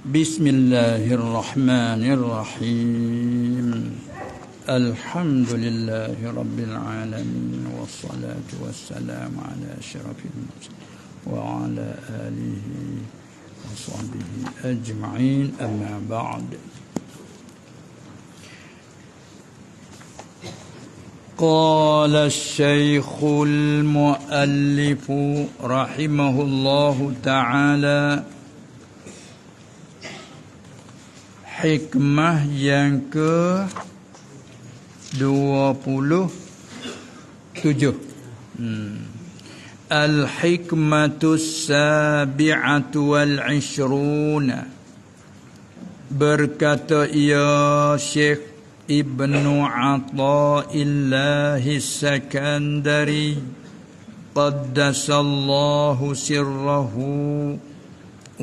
Bismillahirrahmanirrahim. Alhamdulillahi rabbil alamin wassalatu wassalamu ala asyrafil mursalin wa ala alihi wa sahbihi ajma'in, amma ba'd. Qala asy-syaikhul muallif rahimahullahu ta'ala, hikmah yang ke 27. Al-hikmatus sabi'atu wal 'ishruna. Berkata ia Syekh Ibnu Atha'illahi Sakandari qaddasallahu sirrahu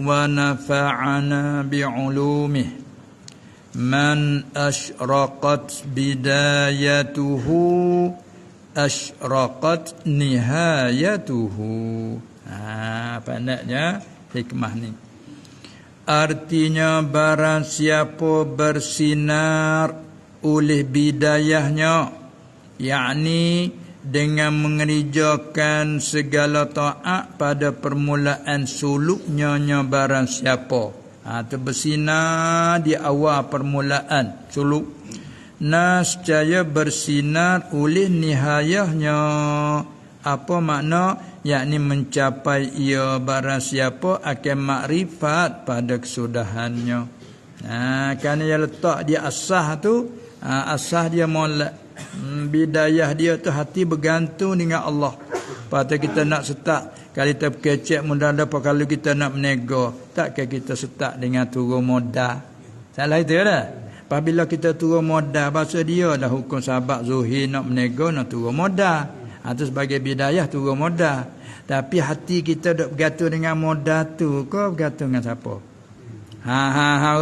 wa nafa'ana bi'ulumihi, man asyraqat bidayatuhu asyraqat nihayatuhu. Pendeknya hikmah ni, artinya barang siapa bersinar oleh bidayahnya, yakni dengan mengerjakan segala taat pada permulaan suluknya barang siapa. Itu bersinar di awal permulaan suluk. Nascaya bersinar oleh nihayahnya. Apa makna? Yakni mencapai ia barang siapa akan makrifat pada kesudahannya. Kerana yang letak dia asah tu, asah dia molek. Bidayah dia tu hati bergantung dengan Allah. Patut kita nak setak, kalau kita kecek mudah-mudahan apa kalau kita nak menego, takkan kita setak dengan turun modal. Salah itu dah. Apabila kita turun modal, bahasa dia dah hukum sahabat zuhir nak menego, nak turun modal. Itu sebagai bidayah turun modal. Tapi hati kita dok bergantung dengan modal tu, kau bergantung dengan siapa?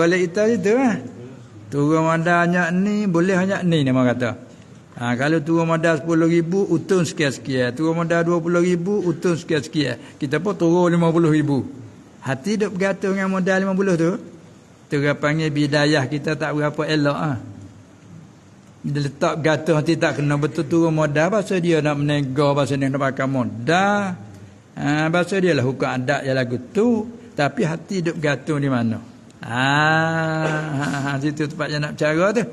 Oleh itu turun modal banyak ni, boleh banyak ni nama kata. Kalau turun modal 10,000 utun sekian-sekian, turun modal 20,000 utun sekian-sekian, kita pun turun 50,000. Hati duk bergantung dengan modal 50 tu. Tu dia panggil bidayah kita tak berapa elok Dia letak bergantung hati tak kena betul turun modal, bahasa dia nak menego, bahasa dia nak pakai modal. Bahasa dia lah hukum adat yang lagu tu, tapi hati duk bergantung di mana? Situ tempatnya nak cara tu.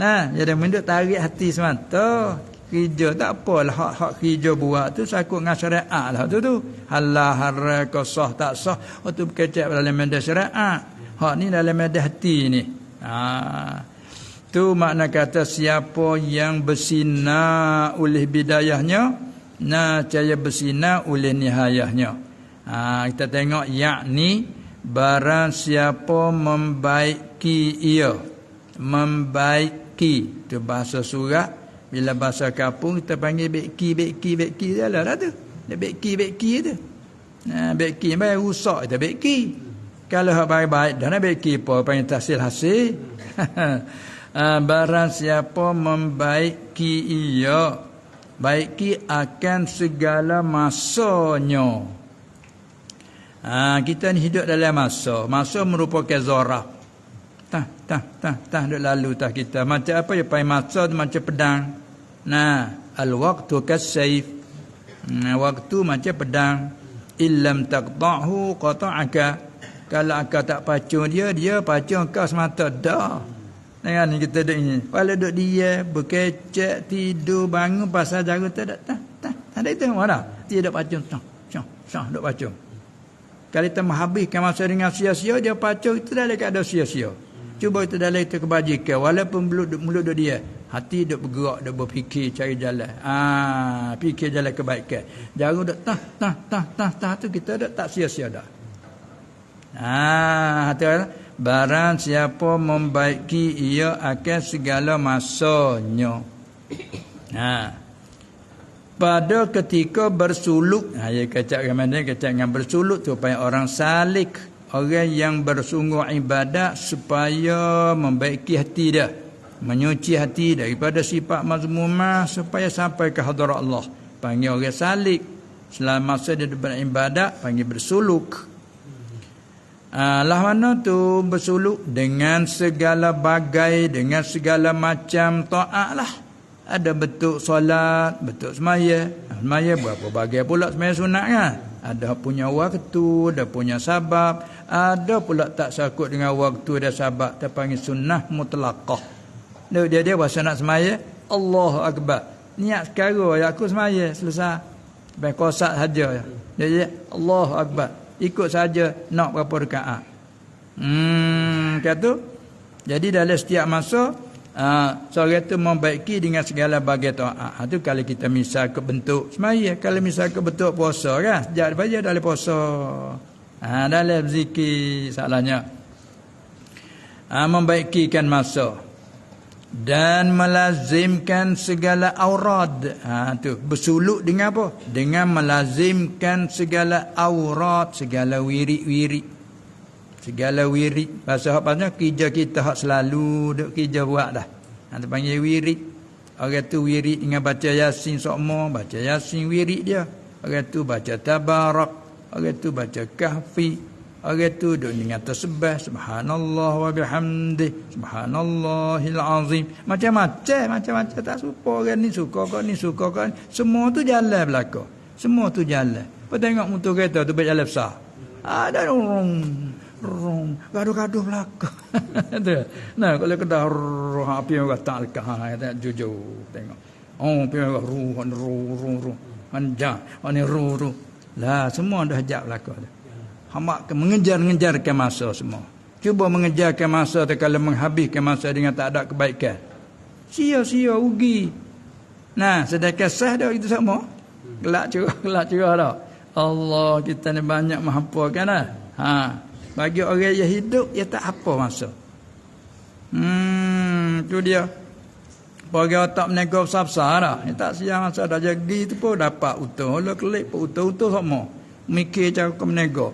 Jadi menduk tarik hati semata. Kerja tak apalah, hak kerja buat tu sakut dengan syariat lah tu. Halal haram ke sah tak sah, tu berkecek dalam medan syariat. Hak ni dalam medan hati ni. Tu makna kata siapa yang bersinar oleh bidayahnya, caya bersinar oleh nihayahnya. Kita tengok yakni barang siapa membaiki ia, membaiki tu bahasa surat. Bila bahasa kampung kita panggil beki lah tu. Dia beki tu. Beki baik rusak kita beki. Kalau hak baik-baik dah nak beki apa panggil tahsil hasil. Barang siapa membaiki ia, baiki akan segala masanya. Kita ni hidup dalam masa merupakan zarah. Duk lalu kita macam apa ya, pai masa tu macam pedang. Al-waqtu kas-sayf. Waktu macam pedang. Illam taqta'hu qata'aka. Kalau akak tak pacung dia pacung kau semata dah. Dengan ni kita duk ini. Kalau duk dia berkecek tidur bangun pasal jaga tak ada itu mana? Dia duk pacung. Duk pacung. Kalau kita menghabiskan masa dengan sia-sia, dia pacung itu dah dekat ada sia-sia. Cuba itu dalam itu kebajikan, walaupun mulut dia, hati duk bergerak, duk berfikir cari jalan. Fikir jalan kebaikan. Jangan duk tah tu kita duk tak sia-sia dah. Barang siapa membaiki ia akan segala masanya. Pada ketika bersuluk, ya kacak dengan bersuluk tu supaya orang salik, orang yang bersungguh ibadat supaya membaiki hati dia, menyuci hati daripada sifat mazmumah supaya sampai ke hadarat Allah. Panggil orang salik. Selama masa dia beribadat panggil bersuluk. Lah mana tu bersuluk dengan segala bagai, dengan segala macam taat lah. Ada bentuk solat, bentuk semaya. Semaya berapa bagai pula semaya sunat kan? Ada punya waktu, ada punya sabab. Ada pula tak sakut dengan waktu dan sabab. Terpanggil sunnah mutlaqah. Dia bahasa nak semaya, Allahu Akbar. Niat sekarang aku semaya, selesai. Baik kosak saja. Dia Allahu Akbar. Ikut saja nak berapa rakaat. Kata. Jadi dalam setiap masa seorang itu membaiki dengan segala bagai taat. Itu kalau kita misal ke bentuk semaya, kalau misal ke bentuk puasa kan, sejak baca dalam puasa. Dalam zikir salahnya. Membaikikan masa dan melazimkan segala aurad. Tu bersuluk dengan apa? Dengan melazimkan segala aurat, segala wirid-wirid. Segala wirid. Bahasa hapasnya kerja kita hak selalu duk kerja buat dah. Dia panggil wirid. Orang tu wirid dengan baca Yasin sokmo, baca Yasin wirid dia. Orang tu baca Tabarak, orang tu baca Kahfi. Orang tu duk dengan tasbih subhanallah wa bihamdih subhanallahil azim. Macam-macam tak suka orang ni suka kau ni suka kau ni. Semua tu jalan belaka. Semua tu jalan. Kau tengok motor kereta tu berjalan besar. Ada rong gaduh-gaduh belaka. Nah kalau kita api yang kata kata jujur tengok. Api yang ruh manja ni ruh. Lah semua dah jak belaka dah. Hamba mengejar-ngejarkan masa semua. Cuba mengejarkan masa tu kalau menghabiskan masa dengan tak ada kebaikan. Sia-sia rugi. Nah, sedekah sah dah itu semua. Gelak curah dah. Allah kita ni banyak menghampakan dah. Bagi orang yang hidup dia tak apa masa. Tu dia. Bagi otak menego besar-besar dah. Dia tak siang masa dah jadi tu pun dapat utang. Kalau kelik pun utang semua. Mikir cara kau menego.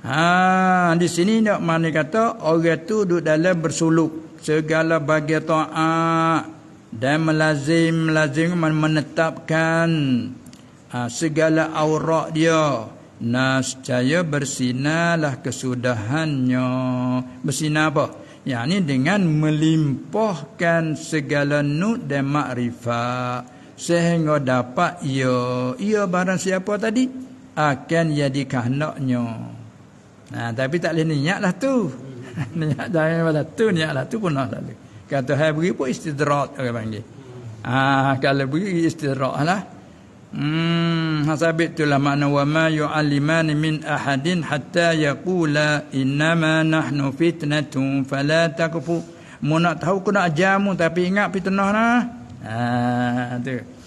Di sini nak mana kata orang tu duduk dalam bersuluk segala bagai taat dan melazim menetapkan segala aurat dia. Nascaya bersinarlah kesudahannya. Bersinar apa? Yakni dengan melimpahkan segala nur dan makrifat sehingga dapat ia barang siapa tadi akan jadi kehendaknya. Tapi tak boleh niatlah tu. Niat jangan pada tu, niatlah tu pun tak boleh. Kata hai beri pun istidrak orang panggil. Kalau beri istidrak lah. Sabit itulah makna wa ma yu'allimani min ahadin hatta yaqula innama nahnu fitnatun fala takfu. Mu nak tahu ku nak ajarmu tapi ingat fitnah nah. Tu.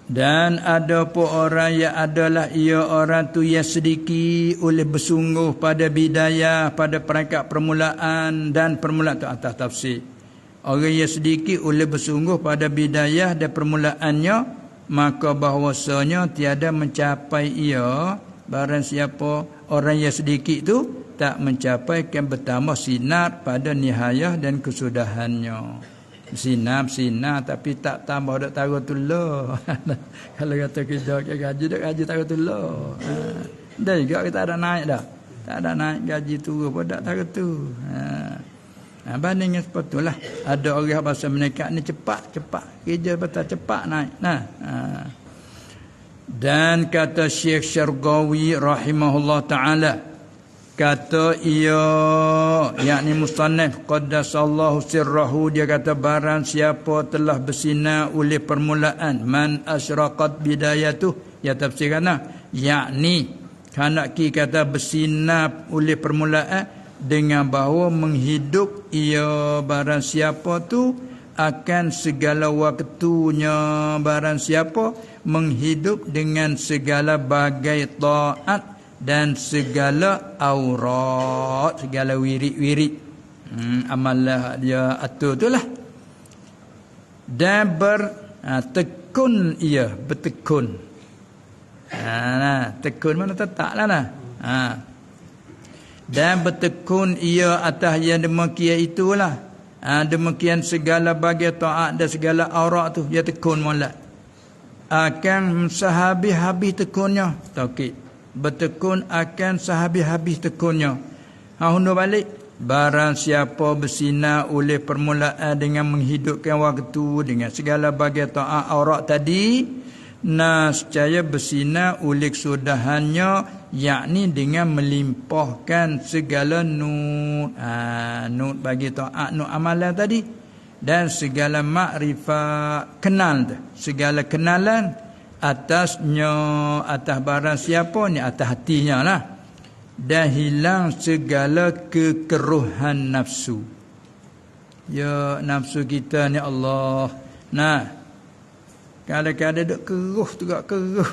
Dan ada pun orang yang adalah ia orang tu yang sedikit oleh bersungguh pada bidayah, pada perangkat permulaan dan permulaan tu atas tafsir. Orang yang sedikit oleh bersungguh pada bidayah dan permulaannya, maka bahwasanya tiada mencapai ia barang siapa orang yang sedikit tu tak mencapai kan bertambah sinar pada nihayah dan kesudahannya. Sinar tapi tak tambah dak taruh tulah. Kalau kata kita gaji taruh tulah. Dah juga kita ada naik dah. Tak ada naik gaji turun pun dak taruh tu. Bandingnya sepatutlah ada orang bahasa mereka ni cepat kerja betul cepat naik. Dan kata Syekh Syarqawi rahimahullah taala, kata ia yakni musannif qaddasallahu sirrahu, dia kata barang siapa telah bersinar oleh permulaan man asyraqat bidayatuh, ya tafsirkanlah yakni kanak ki kata bersinar oleh permulaan dengan bahawa menghidup ia barang siapa tu akan segala waktunya, barang siapa menghidup dengan segala bagai taat dan segala aurat, segala wirid-wirid. Amalah dia atur itulah. Dan bertekun ia, bertekun. Tekun mana tetaplah nah. Dan bertekun ia atas yang demikian itulah. Demikian segala bagai taat dan segala aurat tu dia tekun molek. Akan sehabis-habis tekunnya taukid. bertekun akan sehabis-habis tekunnya. Hundur balik, barang siapa bersinar oleh permulaan dengan menghidupkan waktu dengan segala bagai taat aurat tadi, nescaya bersinar oleh kesudahannya, yakni dengan melimpahkan segala nur. Nur bagi taat, nur amalan tadi, dan segala makrifat, kenal tu, segala kenalan atasnya, atas barang siapa ni, atas hatinya lah. Dan hilang segala kekeruhan nafsu. Ya, nafsu kita ni Allah, nah, kadang-kadang duk keruh juga keruh.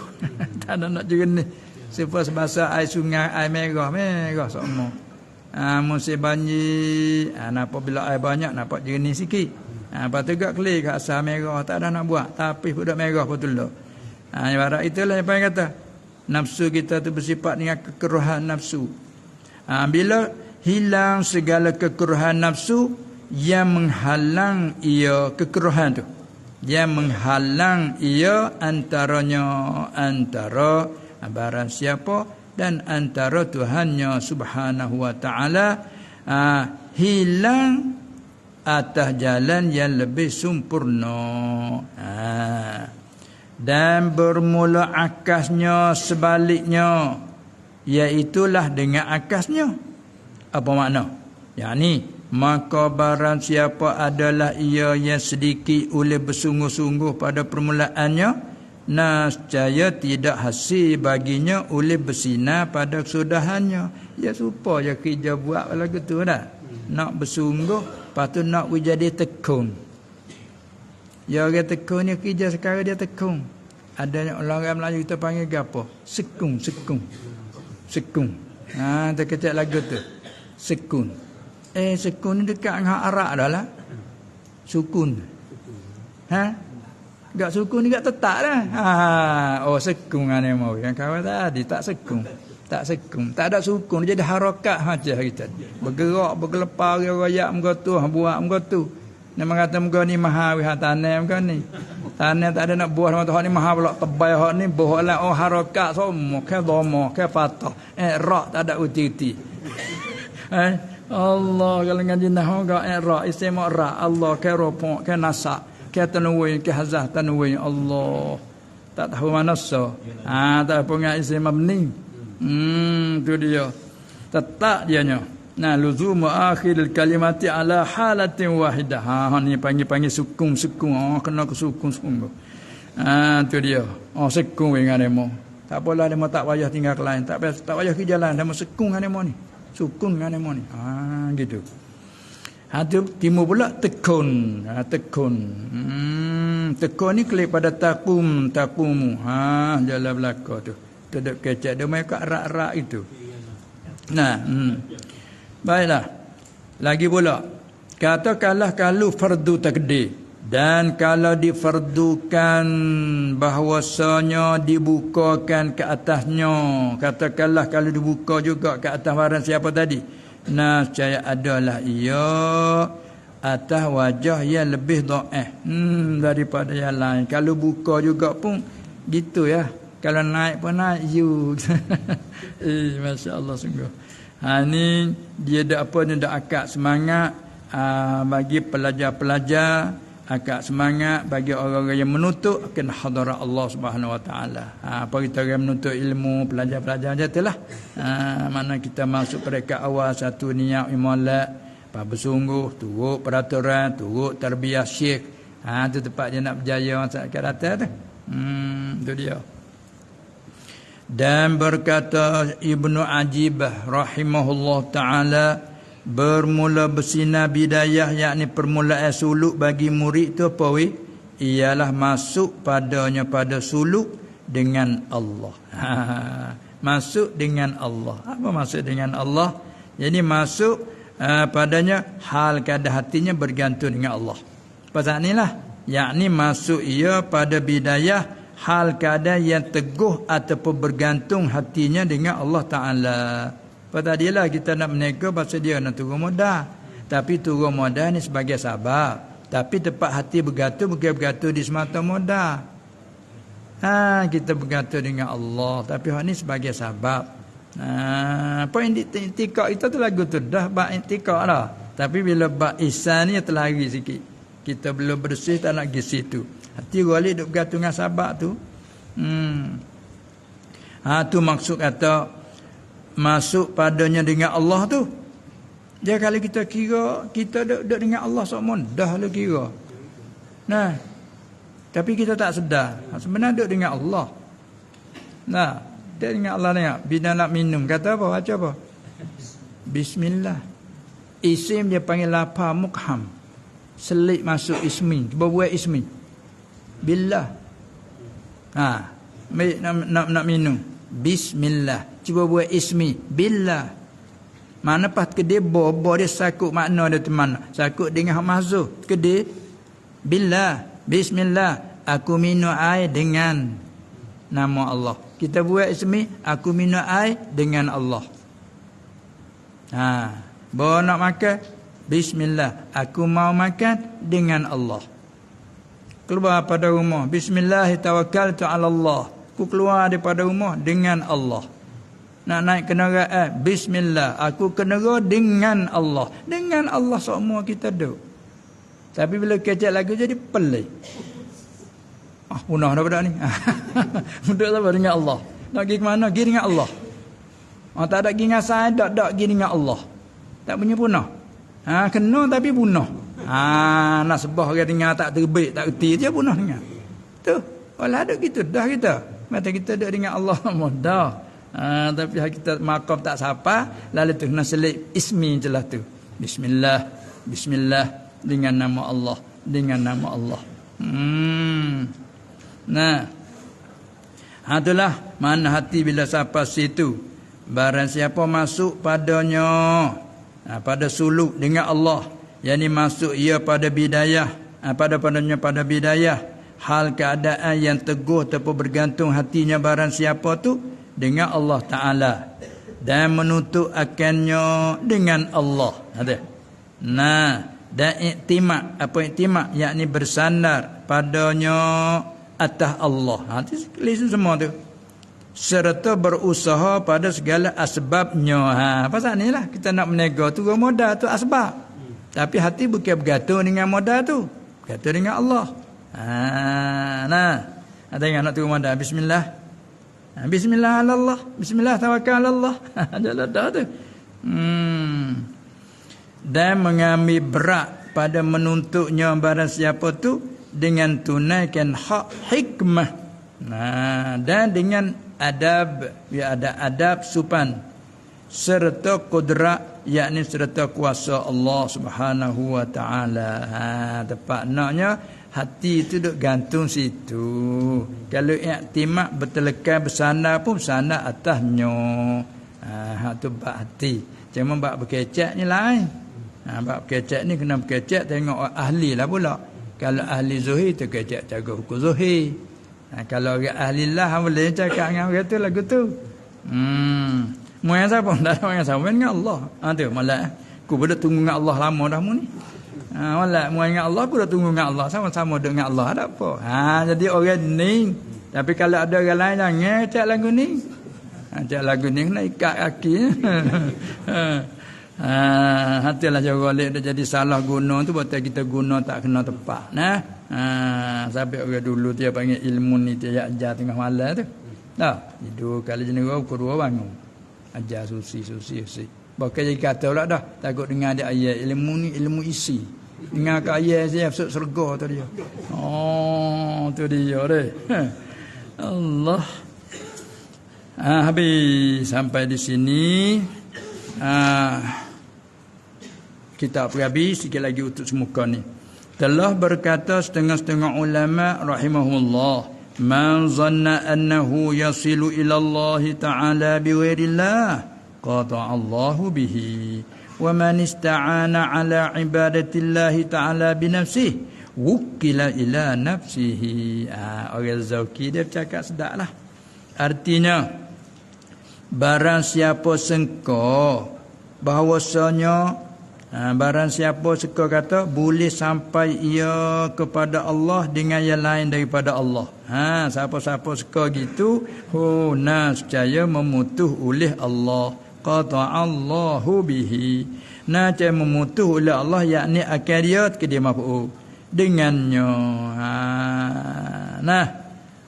Tak ada nak jernih. Sebab sebasa air sungai, air merah semua. Musim banjir, nampak bila air banyak, nampak jernih sikit. Lepas tu gak kelik kat asal merah, tak ada nak buat. Tapi pun dah merah betul lah. Ibarat itulah yang paling kata. Nafsu kita tu bersifat dengan kekeruhan nafsu. Bila hilang segala kekeruhan nafsu yang menghalang ia kekeruhan tu, yang menghalang ia antaranya, antara barang siapa dan antara Tuhannya subhanahu wa ta'ala, hilang atas jalan yang lebih sempurna. Dan bermula akasnya sebaliknya, iaitulah dengan akasnya. Apa makna? Yakni, maka barang siapa adalah ia yang sedikit oleh bersungguh-sungguh pada permulaannya, nescaya tidak hasil baginya oleh bersinar pada kesudahannya. Ya supaya kerja buat lagu tu dah. Nak bersungguh, lepas tu nak jadi tekun. Ya, orang tekun ni kerja sekarang dia tekun. Ada orang Melayu kita panggil apa? Sekung. Terkecek lagu tu. Sekun. Sekun ni dekat dengan Arab dah lah. Sukun. Gak sukun ni gak tetap dah. Sekung ane mau. Yang kawan tadi tak sekung. Tak ada sukun, jadi harakat saja kita. Bergerak, bergelepar, royak muka tu, buat muka tu. Nama kata muka ni mahal wih tanah muka ni. Tanah tak ada nak buah sama tu, ni mahal pula tebal hak ni, boh lah harakat semua, ke doma, ke patah. Rak tak ada uti-uti. Allah kalau ngaji nahwu gak rak istimak rak, Allah ke ropok, ke nasak, ke tanwin, ke hazah tanwin, Allah. Tak tahu mana so. Tak apa ngai istimak mabni. Tu dia. Tetap dianya. Nah, luzum akhiril kalimati ala halatin wahidah. Ni panggil sukun. Kena ke sukun. Tu dia. Sekun dengan demo. Tak apalah demo tak payah tinggal ke lain. Tak payah ke jalan. Demo sekun dengan demo ni. Sukun dengan demo ni. Gitu. Tu timur pula tekun. Tekun. Tekun ni klik pada takumu. Jalan belakang tu. Tidak kecek dia main kat rak-rak itu. Nah, baiklah. Lagi pula, katakanlah kalau fardu takdir, dan kalau difardukan bahwasanya dibukakan ke atasnya, katakanlah kalau dibuka juga ke atas barang siapa tadi, nah saya adalah ia atas wajah yang lebih dhaif daripada yang lain. Kalau buka juga pun gitu ya. Kalau naik pun naik you. Masya Allah sungguh. Ni dia ada apa ni, ada akak semangat bagi pelajar-pelajar, akak semangat bagi orang-orang yang menuntut akan hadarat Allah Subhanahu Wa Taala. Apa kita orang menuntut ilmu, pelajar-pelajar macam itulah. Mana kita masuk mereka awal satu niat imalat, bersungguh, turut peraturan, turut tarbiyah syekh. Tu tempat dia nak berjaya masa akan datang tu. Tu dia. Dan berkata Ibnu Ajibah rahimahullah ta'ala, bermula bersinar bidayah, yakni permulaan suluk bagi murid tu apa weh? Ialah masuk padanya pada suluk dengan Allah. Masuk dengan Allah. Apa maksud dengan Allah? Jadi masuk padanya hal keadaan hatinya bergantung dengan Allah. Pasal inilah, yakni masuk ia pada bidayah hal keadaan yang teguh ataupun bergantung hatinya dengan Allah Ta'ala. Pada dia lah kita nak menego pasal dia nak turun modal. Tapi turun modal ni sebagai sabar. Tapi tempat hati bergantung bukan bergantung di semata modal. Kita bergantung dengan Allah. Tapi hak ni sebagai sebab. Poin i'tikad itu tu lagu tu dah bab i'tikad dah. Tapi bila bab ihsan ni terlari sikit. Kita belum bersih tak nak pergi situ. Hati galik duk bergantung dengan sebab tu. Tu maksud kata masuk padanya dengan Allah tu. Dia kalau kita kira kita duduk dengan Allah semua dah lu kira. Tapi kita tak sedar. Sebenarnya duduk dengan Allah. Dia dengan Allah ni. Bila nak minum kata apa? Baca apa? Bismillah. Isim dia panggil lafaz mukham. Selit masuk ismi. Cuba buat ismi. Billah. Nak minum. Bismillah. Cuba buat ismi. Billah. Mana pas kedai bo dia sakut makna dia tu mana? Sakut dengan mahzuf. Kedai billah, bismillah, aku minum air dengan nama Allah. Kita buat ismi, aku minum air dengan Allah. Bawa nak makan, bismillah, aku mau makan dengan Allah. Keluar pada rumah, bismillah tawakkaltu ala Allah. Aku keluar daripada rumah dengan Allah. Nak naik kenderaan, bismillah, aku kenderaan dengan Allah. Dengan Allah semua kita duduk. Tapi bila kecek lagu jadi pelik. Punah dah pada ni. Duduk apa dengan Allah. Nak pergi ke mana? Pergi dengan Allah. Tak ada pergi dengan saya, tak pergi dengan Allah. Tak punya punah. Kena tapi punah. Nak sebah orang dengar tak terbit, tak reti je punah dengar. Tu, walau duduk gitu dah kita. Mata kita duduk dengan Allah dah. Tapi kita makam tak sapa, lalu tu kena selit ismi jelah tu. Bismillah, bismillah dengan nama Allah, dengan nama Allah. Itulah mana hati bila sapa situ. Barang siapa masuk padanya, pada suluk dengan Allah, yakni masuk ia pada bidayah, padanya pada bidayah, hal keadaan yang teguh ataupun bergantung hatinya barang siapa tu dengan Allah Ta'ala dan menuntut akannya dengan Allah. Dan iktimak. Apa iktimak? Yakni bersandar padanya atas Allah. Itu semua tu. Serta berusaha pada segala asbabnya. Pasal ni lah kita nak menego tu modal tu asbab. Tapi hati bukan bergantung dengan modal tu. Bergantung dengan Allah. Tengok nak turun modal. Bismillah. Bismillah Allah. Bismillah tawakkal Allah. Adalah dah tu. Dan mengambil berat pada menuntutnya barang siapa tu dengan tunaikan hak hikmah. Dan dengan adab, ada adab supan serta kudrat, yakni serta kuasa Allah Subhanahu wa taala. Tepat naknya hati itu duk gantung situ. Kalau iktimak bertelekan bersandar pun bersandar atasnya. Tu bab hati. Cuma bab berkecek ni lain. Bab berkecek ni kena berkecek tengok ahli lah pula. Kalau ahli zuhir tu kecek jaga hukum zuhir. Kalau orang ahli lah boleh cakap dengan orang tu lagu tu. Moyang siapa? Tak ada moyang siapa dengan Allah. Tu malah aku boleh tunggu dengan Allah lama dah mu ni. Walak mu dengan Allah, aku dah tunggu dengan Allah, sama-sama dengan Allah, ada apa? Jadi orang ni. Tapi kalau ada orang lain jangan cak lagu ni. Cak lagu ni kena ikat kaki. Hatilah jangan golek dah jadi salah guna tu buat kita guna tak kena tepat. Sampai orang dulu dia panggil ilmu ni dia ajar tengah malam tu. Tidur kali jenis pukul 2 bangun. Ajar susi. Bukan jadi kata pula dah. Takut dengar dia ayat. Ilmu ni ilmu isi. Dengar ke ayat saya masuk surga tu dia. Tu dia deh. Allah. Habis sampai di sini. Kita habis sikit lagi untuk semuka ni. Telah berkata setengah-setengah ulama rahimahullah, man zanna annahu yasilu ila Allah Ta'ala bighairillah qata'a Allahu bihi wa man ista'ana ala ibadatillahi ta'ala binafsihi wukila ila nafsihi. Orang Zauki dia bercakap sedaplah. Artinya barang siapa sangka bahawasanya Barang siapa suka kata boleh sampai ia kepada Allah dengan yang lain daripada Allah. Siapa-siapa suka gitu, nescaya memutuh oleh Allah. Qata'allahu bihi. Nescaya memutuh oleh Allah, yakni akan dia maf'ul dengannya.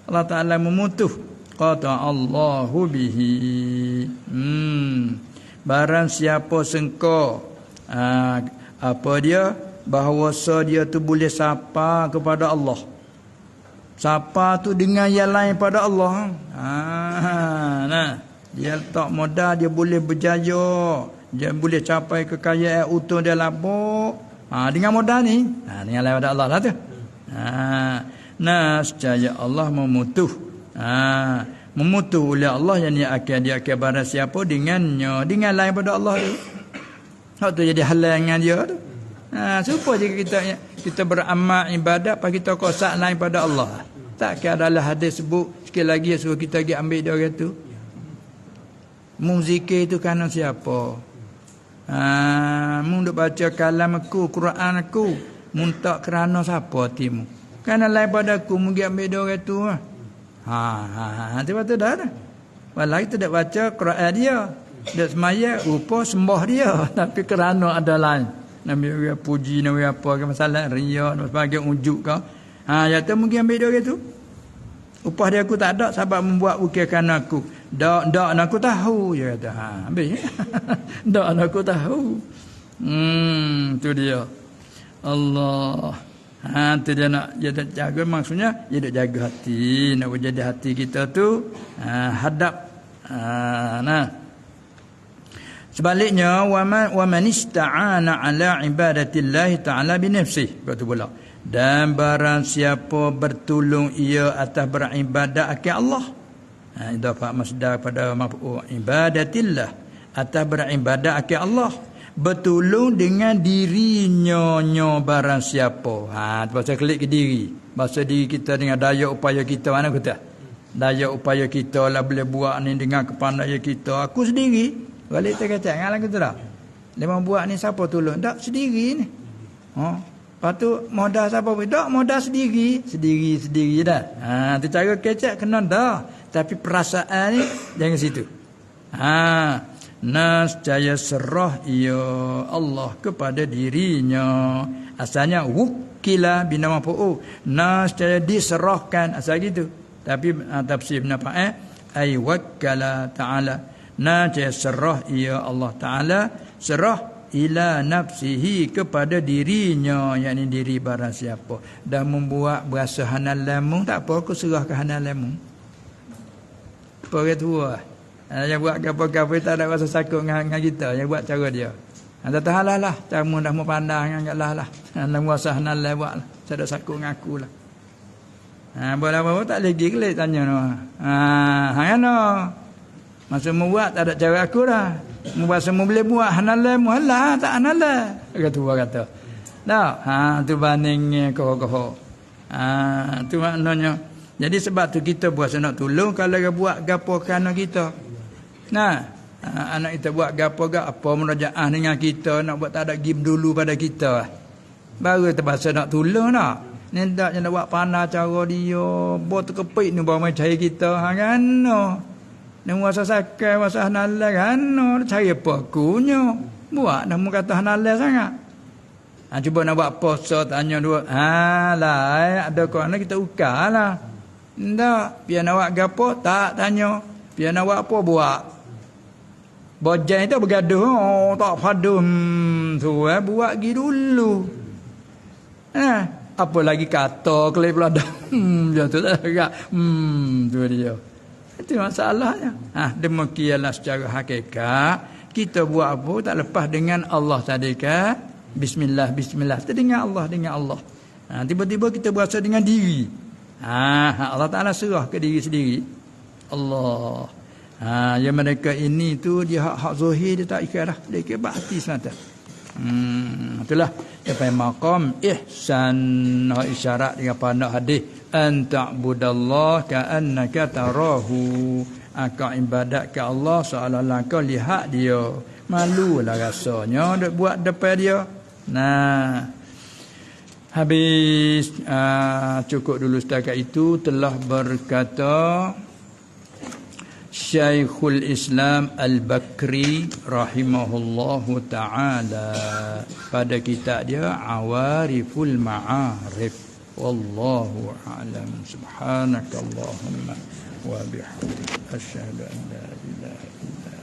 Allah Ta'ala memutuh. Qata'allahu bihi. Barang siapa sengka apa dia bahawasa dia tu boleh sapa kepada Allah, sapa tu dengan yang lain pada Allah. Dia tak modal, dia boleh berjaya, dia boleh capai kekayaan utuh dia labuk dengan modal ni, dengan lain pada Allah lah tu. Nescaya Allah memutuh oleh Allah, yang dia akan barang siapa dengannya dengan lain pada Allah tu. Hak tu jadi halangan dia tu. Supaya jika kita beramal ibadat apa kita kosak lain pada Allah. Takkan adalah hadis sebut sekali lagi suruh kita pergi ambil dia orang tu. Muzikir itu kerana siapa? Mu duk baca kalam aku, Quran aku, mu tak kerana siapa hatimu? Kerana lain pada aku mu pergi ambil dia orang tu. Sebab tu dah. Walau kita tak baca Quran dia, dia semaya rupa sembah dia, tapi kerana ada lain Nabi orang puji Nabi apa ke masalah riya dan sebagainya unjuk kau ya tu mungkin ambil dia tu upah dia aku tak ada sebab membuat ukir kerana aku dak aku tahu ya kata ambil dak aku tahu tu dia Allah tu dia nak jaga, maksudnya dia nak jaga hati, nak jadi hati kita tu hadap sebaliknya wa man ista'ana ala ibadatillah ta'ala bi nafsihi, betul pula. Dan barang siapa bertolong ia atas beribadat akan Allah. Idafah masdar pada maf'ul ibadatillah, atas beribadat akan Allah. Bertolong dengan dirinya barang siapa. Bahasa kelik ke diri. Bahasa diri kita dengan daya upaya kita mana kata? Daya upaya kita lah boleh buat ni dengan kepandaian kita. Aku sendiri. Balik kita kata, ngalah kita tak? Dia buat ni siapa tolong? Tak, sendiri ni. Lepas tu, modal siapa pun? Tak, modal sendiri. Sendiri dah. Tu cara kecek kena dah. Tapi perasaan ni, jangan situ. Nescaya serah ia Allah kepada dirinya. Asalnya, wukila bina mafu'u. Nescaya diserahkan. Asal gitu. Tapi, tafsir kenapa? Ay wakkala ta'ala. Najah serah ia Allah Ta'ala, serah ila nafsihi kepada dirinya, yakni diri barang siapa dah membuat berasa hanal lamu, tak apa aku serah ke hanal lamu. Apa kata tua yang buat apa-apa tak ada rasa sakut dengan kita, yang buat cara dia anda tahu lah cara mu dah mau pandang dengan lah anda merasa hanal lah buat lah, saya dah sakut dengan aku lah. Boleh tak lagi kelik tanya no masa mu buat tak ada cara aku dah. Mu bahasa mu boleh buat hanal mu halah tak hanal. Kata. Tak. Tu banding koho-koho. Tu maknanya. Jadi sebab tu kita berasa nak tolong kalau dia buat gapo kerana kita. Anak kita buat gapo apa merajaah dengan kita, nak buat tak ada give dulu pada kita. Baru terpaksa nak tolong nak. Ni tak nak buat pandai cara dia, buat terkepit ni bawa cari kita kan. Nak wasa sakai, wasa hanal kan, cari apa akunya. Buat dah mu kata hanal sangat. Cuba nak buat puasa, tanya dua. Ada korang kita ukar lah. Tak, biar nak buat gapo, tak tanya. Biar nak buat apa, buat. Bojang itu bergaduh, tak padu. Buat pergi dulu. Apa lagi kata, kelip pula dah. Jatuh tak agak. Tu dia. Itu masalahnya. Demikianlah secara hakikat kita buat apa tak lepas dengan Allah tadi kan. Bismillah kita dengan Allah. Tiba-tiba kita berasa dengan diri. Allah Taala serah ke diri sendiri. Allah. Yang mereka ini tu dia hak zahir dia tak ikat dah. Dia ikat hati semata. Itulah sampai maqam ihsan, isyarat dengan pandang hadis an ta'budallah ka'annaka tarahu, kau ibadat ke Allah seolah-olah kau lihat dia, Malulah rasanya duk buat depan dia. Nah, habis cukup dulu setakat itu. Telah berkata Syekhul Islam Al-Bakri rahimahullahu ta'ala pada kitab dia Awariful Ma'arif. Wallahu a'lam. Subhanakallahumma wa bihamdika asyhadu an la ilaha illa